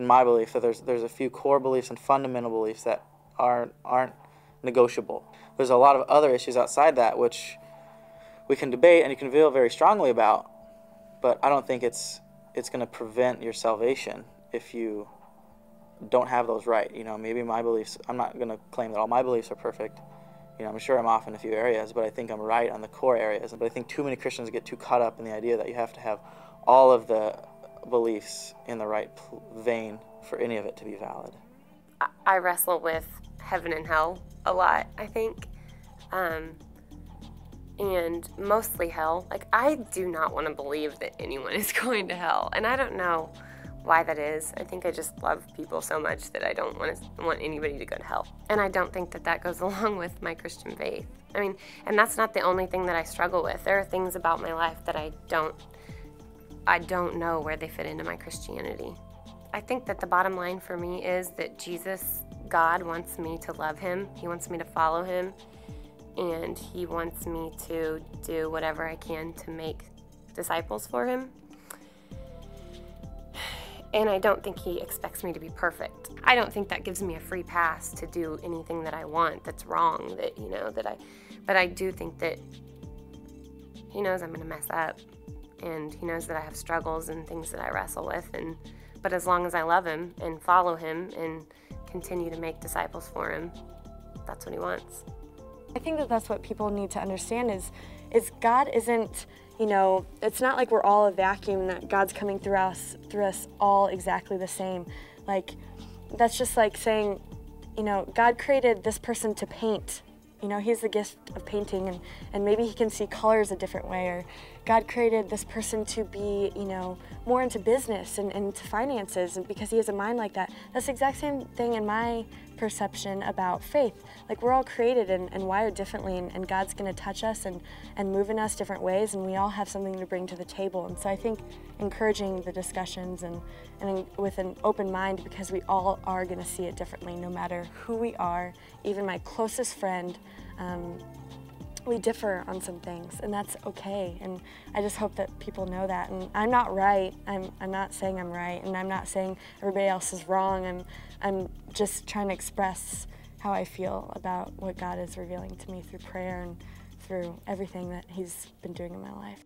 in my belief, that there's a few core beliefs and fundamental beliefs that aren't negotiable. There's a lot of other issues outside that which we can debate and you can feel very strongly about, but I don't think it's going to prevent your salvation if you don't have those right. You know, maybe my beliefs, I'm not going to claim that all my beliefs are perfect. You know, I'm sure I'm off in a few areas, but I think I'm right on the core areas. But I think too many Christians get too caught up in the idea that you have to have all of the beliefs in the right vein for any of it to be valid. I wrestle with heaven and hell a lot, I think, and mostly hell. Like, I do not want to believe that anyone is going to hell, and I don't know why that is. I think I just love people so much that I don't want anybody to go to hell, and I don't think that that goes along with my Christian faith. I mean, and that's not the only thing that I struggle with. There are things about my life that I don't know where they fit into my Christianity. I think that the bottom line for me is that Jesus, God, wants me to love him. He wants me to follow him, and he wants me to do whatever I can to make disciples for him. And I don't think he expects me to be perfect. I don't think that gives me a free pass to do anything that I want that's wrong, but I do think that he knows I'm going to mess up, and he knows that I have struggles and things that I wrestle with, but as long as I love him and follow him and continue to make disciples for him, that's what he wants. I think that that's what people need to understand is God isn't, it's not like we're all a vacuum, that God's coming through us all exactly the same. Like, that's just like saying, God created this person to paint. He has the gift of painting, and maybe he can see colors a different way. Or God created this person to be, more into business and into finances, and because he has a mind like that. That's the exact same thing in my perception about faith. Like, we're all created and wired differently, and God's going to touch us and move in us different ways, and we all have something to bring to the table. And so I think encouraging the discussions and with an open mind, because we all are going to see it differently, no matter who we are. Even my closest friend, we differ on some things, and that's okay. And I just hope that people know that. And I'm not right. I'm not saying I'm right, and I'm not saying everybody else is wrong. I'm just trying to express how I feel about what God is revealing to me through prayer and through everything that he's been doing in my life.